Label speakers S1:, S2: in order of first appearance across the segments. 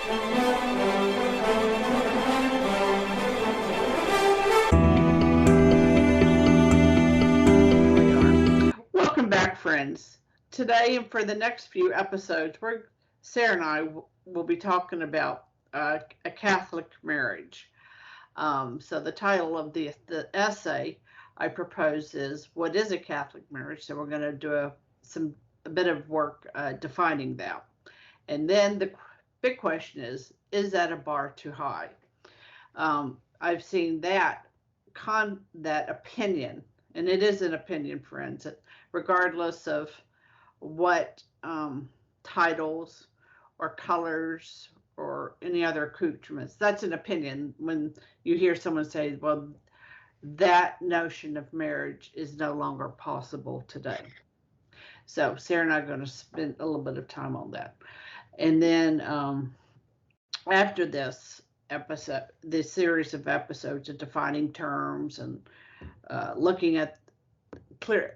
S1: We are. Welcome back, friends. Today and for the next few episodes, Sarah and I will be talking about a Catholic marriage. So the title of the essay I propose is "What is a Catholic marriage?" So we're going to do a bit of work defining that, and then the big question is that a bar too high? I've seen that opinion, and it is an opinion, friends, regardless of what titles or colors or any other accoutrements. That's an opinion. When you hear someone say, well, that notion of marriage is no longer possible today. So Sarah and I are going to spend a little bit of time on that. And then after this series of episodes of defining terms and looking at clear,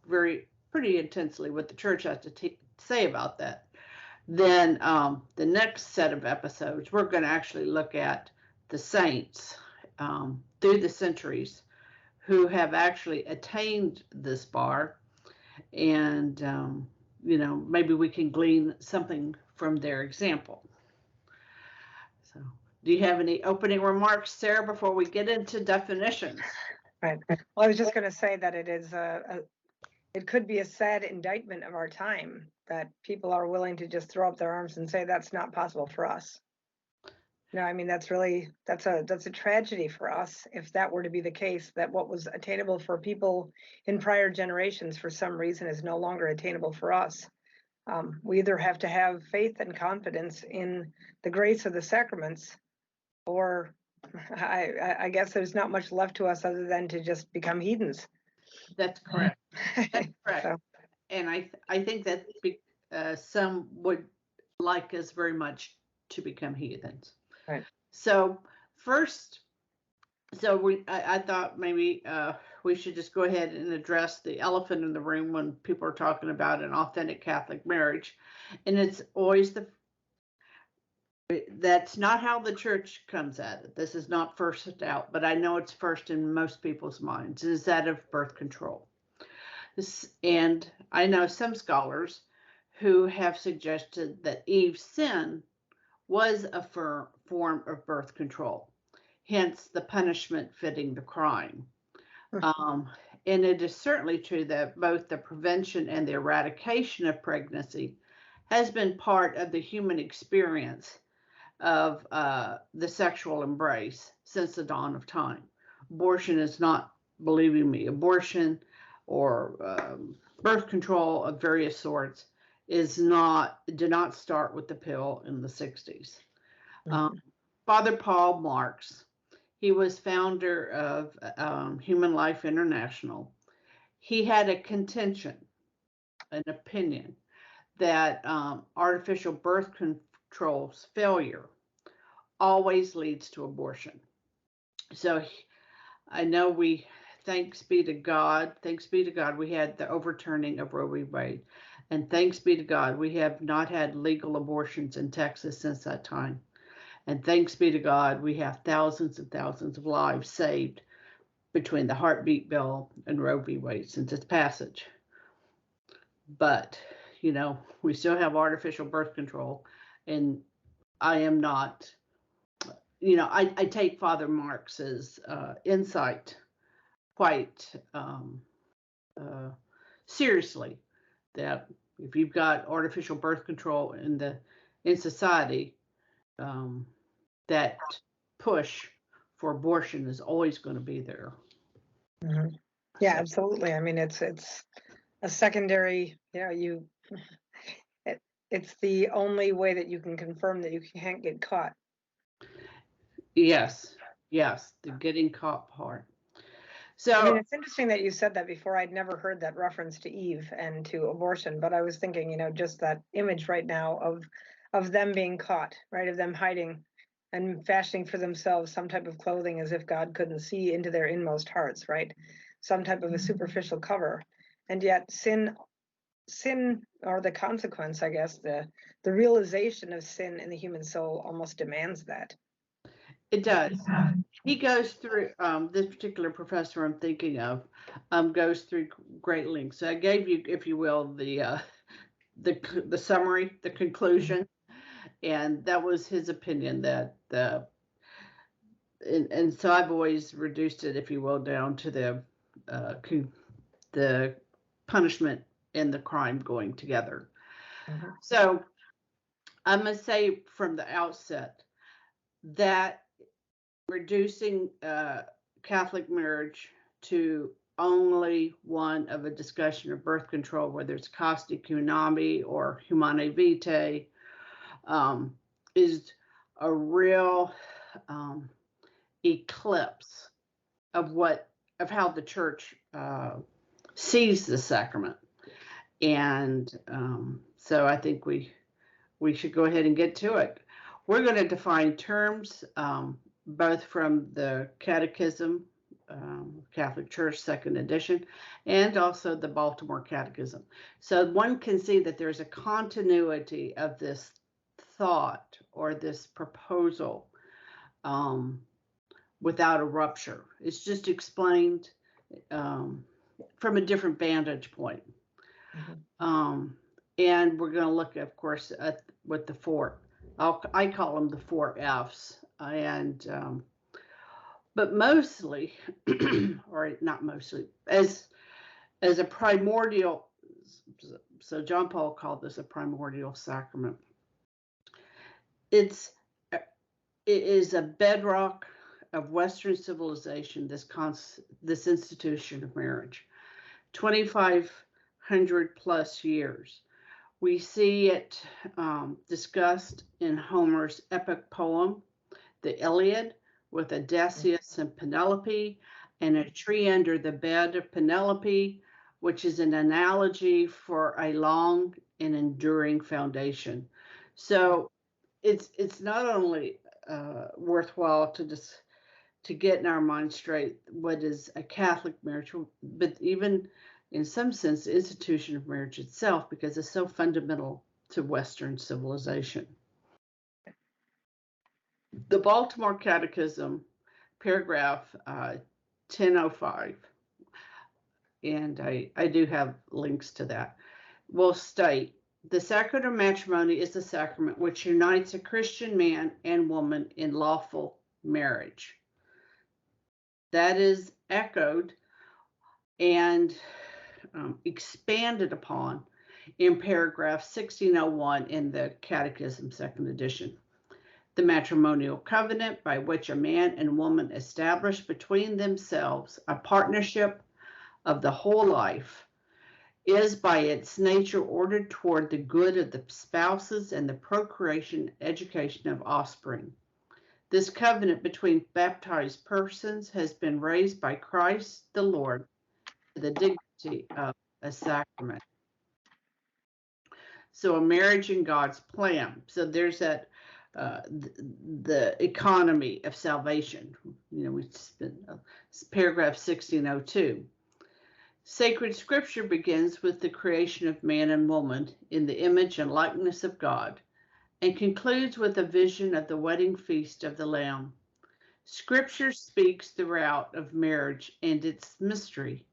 S1: very pretty intensely what the church has to say about that. Then the next set of episodes, we're going to actually look at the saints through the centuries who have actually attained this bar, and maybe we can glean something from their example. So, do you have any opening remarks, Sarah, before we get into definitions?
S2: Right. Well, I was just going to say that it could be a sad indictment of our time that people are willing to just throw up their arms and say that's not possible for us. I mean, that's a tragedy for us if that were to be the case, that what was attainable for people in prior generations for some reason is no longer attainable for us. We either have to have faith and confidence in the grace of the sacraments, or I guess there's not much left to us other than to just become heathens.
S1: That's correct. That's correct.
S2: So,
S1: and I think that some would like us very much to become heathens.
S2: Right.
S1: So first, I thought maybe we should just go ahead and address the elephant in the room when people are talking about an authentic Catholic marriage, and it's always that's not how the church comes at it. This is not first out, but I know it's first in most people's minds, is that of birth control. And I know some scholars who have suggested that Eve's sin was a form of birth control, hence the punishment fitting the crime. And it is certainly true that both the prevention and the eradication of pregnancy has been part of the human experience of the sexual embrace since the dawn of time. Abortion is not, believing me, abortion or birth control of various sorts did not start with the pill in the 60s. Father Paul Marks, he was founder of Human Life International. He had a contention, an opinion, that artificial birth control's failure always leads to abortion. So I know thanks be to God, we had the overturning of Roe v. Wade. And thanks be to God, we have not had legal abortions in Texas since that time. And thanks be to God, we have thousands and thousands of lives saved between the heartbeat bill and Roe v. Wade since its passage. But, we still have artificial birth control. And I am not, I take Father Marx's insight quite seriously, that if you've got artificial birth control in society, that push for abortion is always going to be there.
S2: Mm-hmm. Yeah, absolutely. I mean, it's a secondary, it's the only way that you can confirm that you can't get caught.
S1: Yes, the getting caught part. So
S2: I mean, it's interesting that you said that before. I'd never heard that reference to Eve and to abortion, but I was thinking, just that image right now of them being caught, right, of them hiding and fashioning for themselves some type of clothing as if God couldn't see into their inmost hearts, right? Some type of a superficial cover. And yet sin sin, or the consequence, I guess, the realization of sin in the human soul almost demands that.
S1: It does. He goes through, this particular professor I'm thinking of, goes through great lengths. So I gave you, if you will, the summary, the conclusion, and that was his opinion that and so I've always reduced it, if you will, down to the punishment and the crime going together.
S2: Mhm.
S1: So I'm going to say from the outset that reducing Catholic marriage to only one of a discussion of birth control, whether it's Casti Cunami or Humanae Vitae, is a real eclipse of how the church sees the sacrament. And so I think we should go ahead and get to it. We're going to define terms both from the Catechism, Catholic Church, second edition, and also the Baltimore Catechism. So one can see that there's a continuity of this thought or this proposal without a rupture. It's just explained from a different vantage point.
S2: Mhm.
S1: And we're going to look, of course, at what the four, I call them the four F's. And, but mostly, or not mostly, as a primordial, so John Paul called this a primordial sacrament. It is a bedrock of Western civilization, this institution of marriage. 2,500 plus years. We see it discussed in Homer's epic poem, the Iliad, with Odysseus and Penelope, and a tree under the bed of Penelope, which is an analogy for a long and enduring foundation. So it's not only worthwhile to get in our mind straight what is a Catholic marriage, but even in some sense, the institution of marriage itself, because it's so fundamental to Western civilization. The Baltimore Catechism, paragraph 1005, and I do have links to that, will state, the sacrament of matrimony is the sacrament which unites a Christian man and woman in lawful marriage. That is echoed and expanded upon in paragraph 1601 in the Catechism, second edition. The matrimonial covenant by which a man and woman establish between themselves a partnership of the whole life is by its nature ordered toward the good of the spouses and the procreation and education of offspring. This covenant between baptized persons has been raised by Christ the Lord to the dignity of a sacrament. So a marriage in God's plan. So there's that the economy of salvation. We spent paragraph 1602. Sacred scripture begins with the creation of man and woman in the image and likeness of God, and concludes with a vision of the wedding feast of the Lamb. Scripture speaks throughout of marriage and its mystery,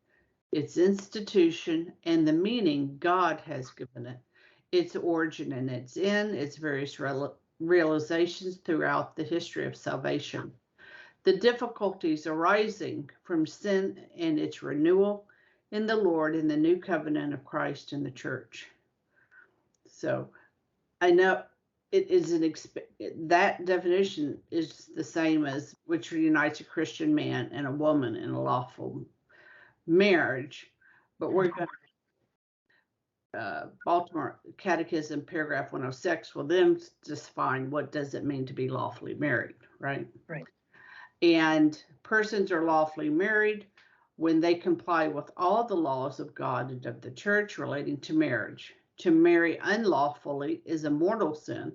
S1: its institution, and the meaning God has given it, its origin and its end, its various realizations throughout the history of salvation, the difficulties arising from sin and its renewal in the Lord in the new covenant of Christ and the church. So I know it is that definition is the same as which unites a Christian man and a woman in a lawful marriage, but we're going to Baltimore Catechism, paragraph 106, will then define what does it mean to be lawfully married, right?
S2: Right.
S1: And persons are lawfully married when they comply with all the laws of God and of the church relating to marriage. To marry unlawfully is a mortal sin,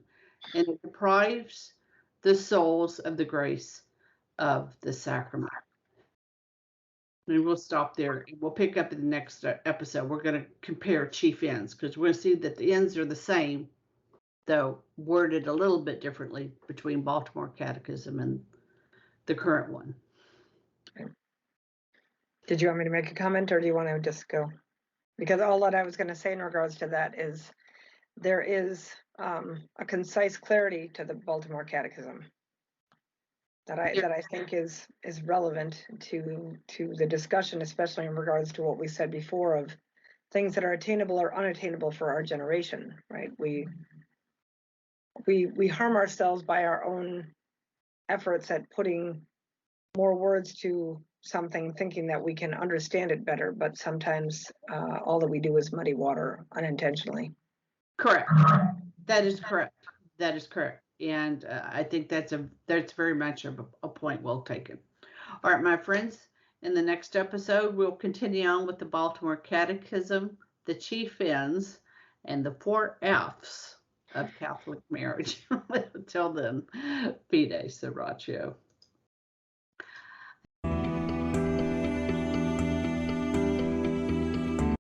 S1: and it deprives the souls of the grace of the sacrament. And we'll stop there. We'll pick up in the next episode. We're going to compare chief ends because we're going to see that the ends are the same, though worded a little bit differently between Baltimore Catechism and the current one.
S2: Did you want me to make a comment, or do you want to just go? Because all that I was going to say in regards to that is there is a concise clarity to the Baltimore Catechism that I think is relevant to the discussion, especially in regards to what we said before of things that are attainable or unattainable for our generation, right? We harm ourselves by our own efforts at putting more words to something, thinking that we can understand it better, but sometimes all that we do is muddy water unintentionally.
S1: Correct. That is correct. That is correct. And I think that's very much a point well taken. All right, my friends, in the next episode, we'll continue on with the Baltimore Catechism, the chief ends, and the 4 F's of Catholic marriage. Until then, Fide Sriracha.